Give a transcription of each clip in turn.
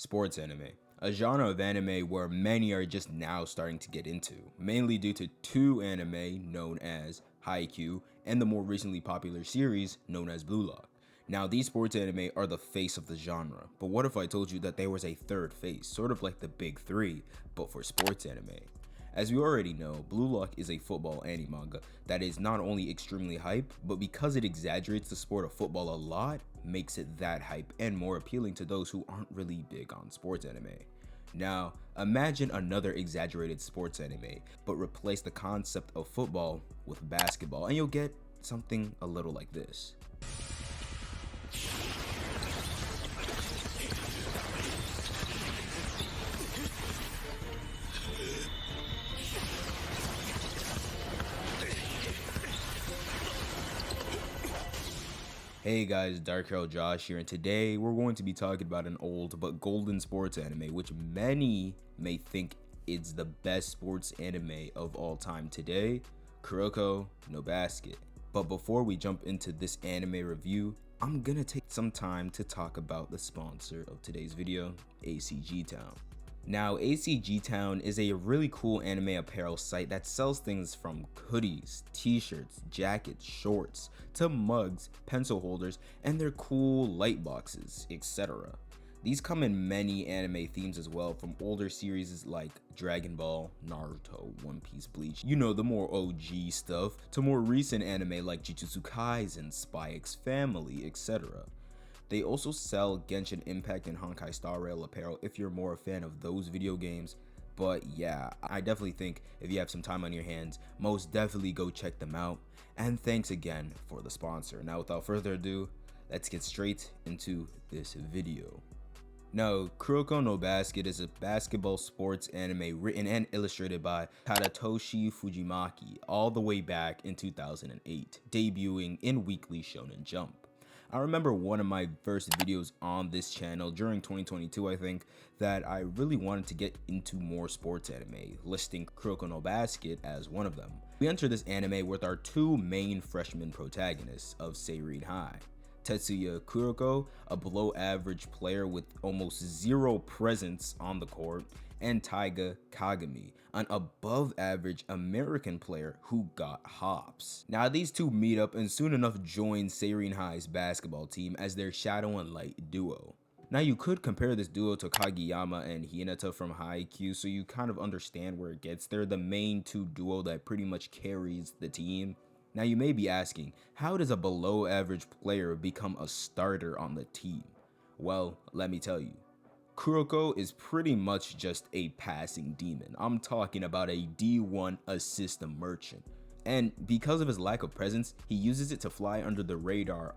Sports anime, a genre of anime where many are just now starting to get into, mainly due to two anime known as Haikyuu and the more recently popular series known as Blue Lock. Now, these sports anime are the face of the genre, but what if I told you that there was a third face, sort of like the big three, but for sports anime? As we already know, Blue Lock is a football anime manga that is not only extremely hype, but because it exaggerates the sport of football a lot, makes it that hype and more appealing to those who aren't really big on sports anime. Now, imagine another exaggerated sports anime, but replace the concept of football with basketball, and you'll get something a little like this. Hey guys, DarkheroJosh here, and today we're going to be talking about an old but golden sports anime which many may think is the best sports anime of all time today, Kuroko No Basket. But before we jump into this anime review, I'm gonna take some time to talk about the sponsor of today's video, ACGTown. Now, ACGTown is a really cool anime apparel site that sells things from hoodies, t-shirts, jackets, shorts, to mugs, pencil holders, and their cool light boxes, etc. These come in many anime themes as well, from older series like Dragon Ball, Naruto, One Piece, Bleach, you know, the more OG stuff, to more recent anime like Jujutsu Kaisen, Spy X Family, etc. They also sell Genshin Impact and Honkai Star Rail apparel if you're more a fan of those video games. But yeah, I definitely think if you have some time on your hands, most definitely go check them out. And thanks again for the sponsor. Now, without further ado, let's get straight into this video. Now, Kuroko No Basket is a basketball sports anime written and illustrated by Tadatoshi Fujimaki all the way back in 2008, debuting in Weekly Shonen Jump. I remember one of my first videos on this channel during 2022, I think, that I really wanted to get into more sports anime, listing Kuroko No Basket as one of them. We enter this anime with our two main freshman protagonists of Seirin High. Tetsuya Kuroko, a below average player with almost zero presence on the court, and Taiga Kagami, an above average American player who got hops. Now, these two meet up and soon enough join Seirin High's basketball team as their shadow and light duo. Now, you could compare this duo to Kageyama and Hinata from Haikyuu, so you kind of understand where it gets. They're the main two duo that pretty much carries the team. Now, you may be asking, how does a below average player become a starter on the team? Well, let me tell you. Kuroko is pretty much just a passing demon. I'm talking about a D1 assist merchant. And because of his lack of presence, he uses it to fly under the radar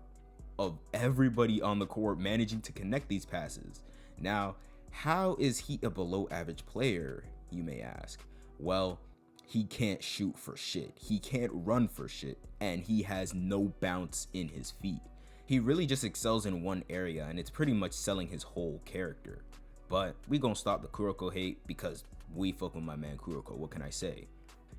of everybody on the court, managing to connect these passes. Now, how is he a below average player, you may ask? Well, he can't shoot for shit, he can't run for shit, and he has no bounce in his feet. He really just excels in one area, and it's pretty much selling his whole character. But we gonna stop the Kuroko hate because we fuck with my man Kuroko, what can I say?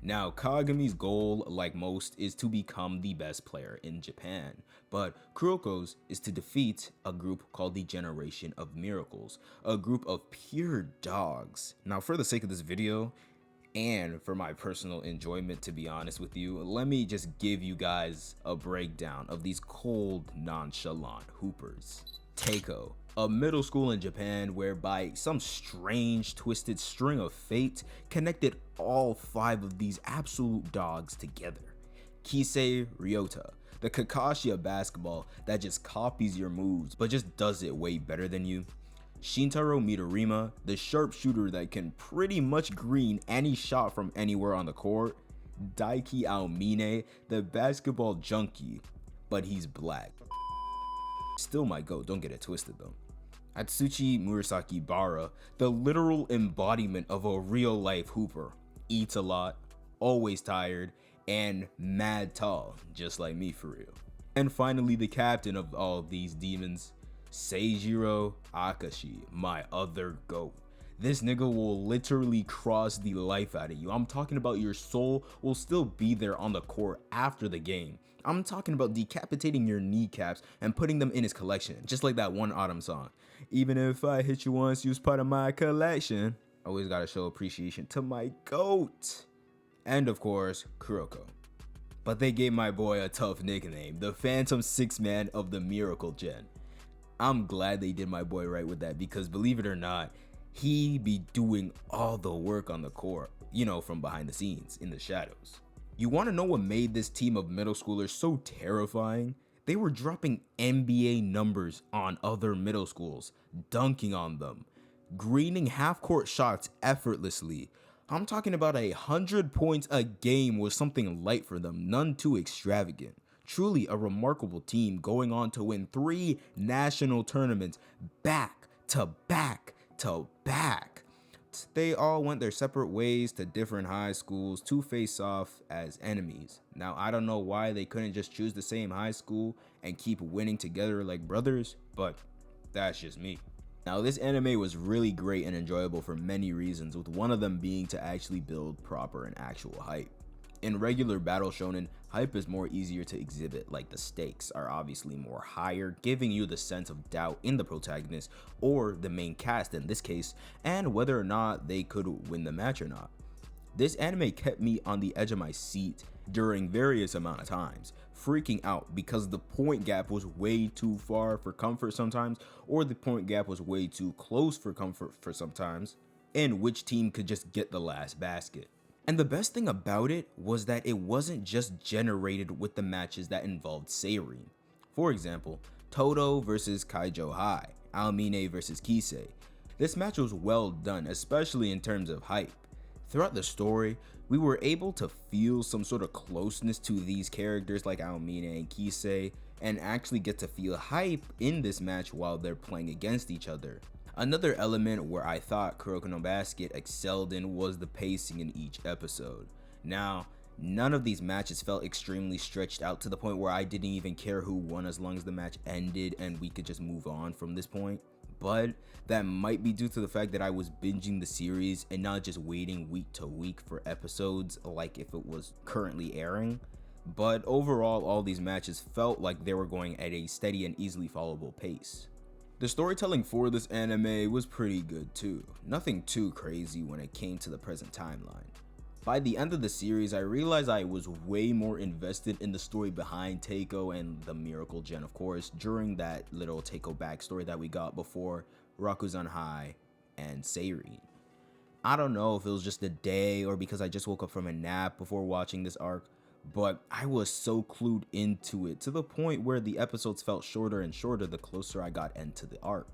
Now, Kagami's goal, like most, is to become the best player in Japan, but Kuroko's is to defeat a group called the Generation of Miracles, a group of pure dogs. Now, for the sake of this video, and for my personal enjoyment, to be honest with you, let me just give you guys a breakdown of these cold, nonchalant hoopers. Teiko, a middle school in Japan whereby some strange, twisted string of fate connected all 5 of these absolute dogs together. Kisei Ryota, the Kakashi of basketball that just copies your moves but just does it way better than you. Shintaro Midorima, the sharpshooter that can pretty much green any shot from anywhere on the court. Daiki Aomine, the basketball junkie, but he's black. Still my goat, don't get it twisted though. Atsushi Murasaki Bara, the literal embodiment of a real life hooper. Eats a lot, always tired, and mad tall, just like me for real. And finally, the captain of all of these demons, Seijiro Akashi, my other goat. This nigga will literally cross the life out of you. I'm talking about your soul will still be there on the court after the game. I'm talking about decapitating your kneecaps and putting them in his collection, just like that one Autumn song. Even if I hit you once, you's part of my collection. Always gotta show appreciation to my GOAT. And of course, Kuroko. But they gave my boy a tough nickname, the Phantom Six Man of the Miracle Gen. I'm glad they did my boy right with that, because believe it or not, he be doing all the work on the court, you know, from behind the scenes, in the shadows. You want to know what made this team of middle schoolers so terrifying? They were dropping NBA numbers on other middle schools, dunking on them, greening half-court shots effortlessly. I'm talking about 100 points a game was something light for them, none too extravagant. Truly a remarkable team, going on to win 3 national tournaments back to back to back. They all went their separate ways to different high schools to face off as enemies. Now, I don't know why they couldn't just choose the same high school and keep winning together like brothers, but that's just me. Now, this anime was really great and enjoyable for many reasons, with one of them being to actually build proper and actual hype. In regular battle shonen, hype is more easier to exhibit, like the stakes are obviously more higher, giving you the sense of doubt in the protagonist or the main cast in this case, and whether or not they could win the match or not. This anime kept me on the edge of my seat during various amount of times, freaking out because the point gap was way too far for comfort sometimes, or the point gap was way too close for comfort for sometimes, and which team could just get the last basket. And the best thing about it was that it wasn't just generated with the matches that involved Seirin. For example, Todo versus Kaijo High, Aomine versus Kisei. This match was well done, especially in terms of hype. Throughout the story, we were able to feel some sort of closeness to these characters like Aomine and Kisei, and actually get to feel hype in this match while they're playing against each other. Another element where I thought Kuroko No Basket excelled in was the pacing in each episode. Now, none of these matches felt extremely stretched out to the point where I didn't even care who won as long as the match ended and we could just move on from this point. But that might be due to the fact that I was binging the series and not just waiting week to week for episodes like if it was currently airing. But overall, all these matches felt like they were going at a steady and easily followable pace. The storytelling for this anime was pretty good too, nothing too crazy when it came to the present timeline. By the end of the series, I realized I was way more invested in the story behind Teiko and the Miracle Gen, of course, during that little Teiko backstory that we got before Rakuzan High and Seirin. I don't know if it was just a day or because I just woke up from a nap before watching this arc, but I was so clued into it to the point where the episodes felt shorter and shorter the closer I got into the arc.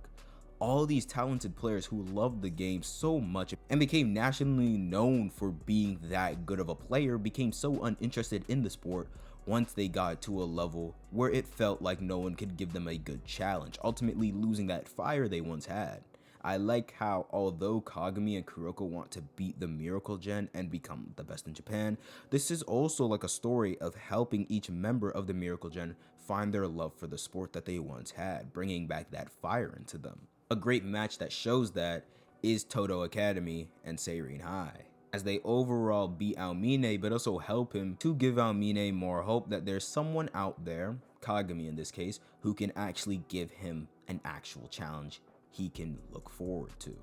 All these talented players who loved the game so much and became nationally known for being that good of a player became so uninterested in the sport once they got to a level where it felt like no one could give them a good challenge, ultimately losing that fire they once had. I like how although Kagami and Kuroko want to beat the Miracle Gen and become the best in Japan, this is also like a story of helping each member of the Miracle Gen find their love for the sport that they once had, bringing back that fire into them. A great match that shows that is Todo Academy and Seirin High, as they overall beat Aomine but also help him to give Aomine more hope that there's someone out there, Kagami in this case, who can actually give him an actual challenge he can look forward to.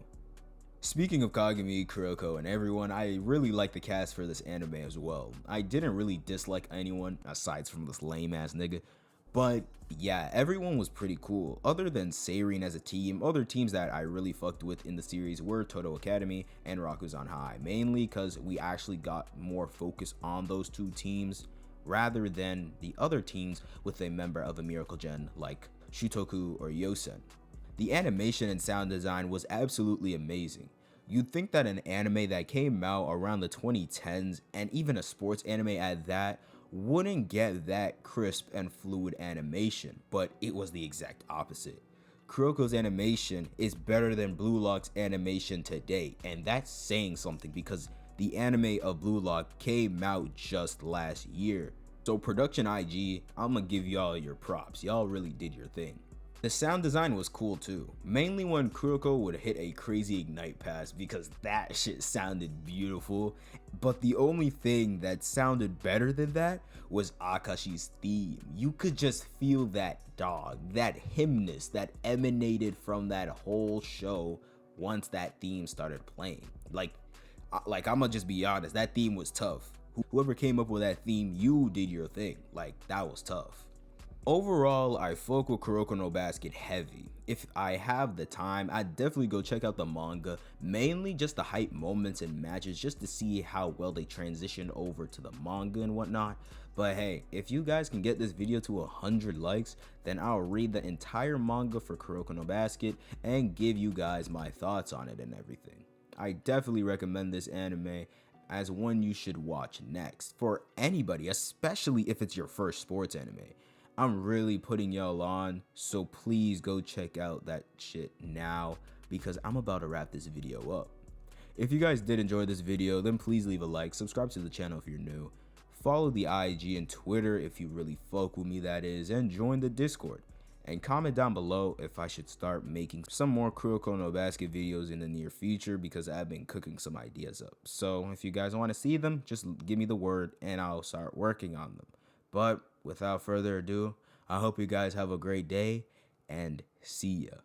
Speaking of Kagami, Kuroko, and everyone, I really like the cast for this anime as well. I didn't really dislike anyone aside from this lame ass nigga, but yeah, everyone was pretty cool. Other than Seirin as a team, other teams that I really fucked with in the series were Todo Academy and Rakuzan High, mainly because we actually got more focus on those two teams rather than the other teams with a member of a Miracle Gen like Shutoku or Yosen. The animation and sound design was absolutely amazing. You'd think that an anime that came out around the 2010s, and even a sports anime at that, wouldn't get that crisp and fluid animation, but it was the exact opposite. Kuroko's animation is better than Blue Lock's animation today, and that's saying something because the anime of Blue Lock came out just last year. So production IG, I'ma give y'all your props. Y'all really did your thing. The sound design was cool too, mainly when Kuroko would hit a crazy ignite pass because that shit sounded beautiful, but the only thing that sounded better than that was Akashi's theme. You could just feel that dog, that hymnus that emanated from that whole show once that theme started playing. Like I'ma just be honest, that theme was tough. Whoever came up with that theme, you did your thing. Like, that was tough. Overall, I fuck with Kuroko no Basket heavy. If I have the time, I'd definitely go check out the manga, mainly just the hype moments and matches just to see how well they transition over to the manga and whatnot. But hey, if you guys can get this video to 100 likes, then I'll read the entire manga for Kuroko no Basket and give you guys my thoughts on it and everything. I definitely recommend this anime as one you should watch next for anybody, especially if it's your first sports anime. I'm really putting y'all on, so please go check out that shit now because I'm about to wrap this video up. If you guys did enjoy this video, then please leave a like, subscribe to the channel if you're new, follow the IG and Twitter if you really fuck with me, that is, and join the Discord. And comment down below if I should start making some more Kuroko no Basket videos in the near future because I've been cooking some ideas up. So if you guys want to see them, just give me the word and I'll start working on them. But without further ado, I hope you guys have a great day and see ya.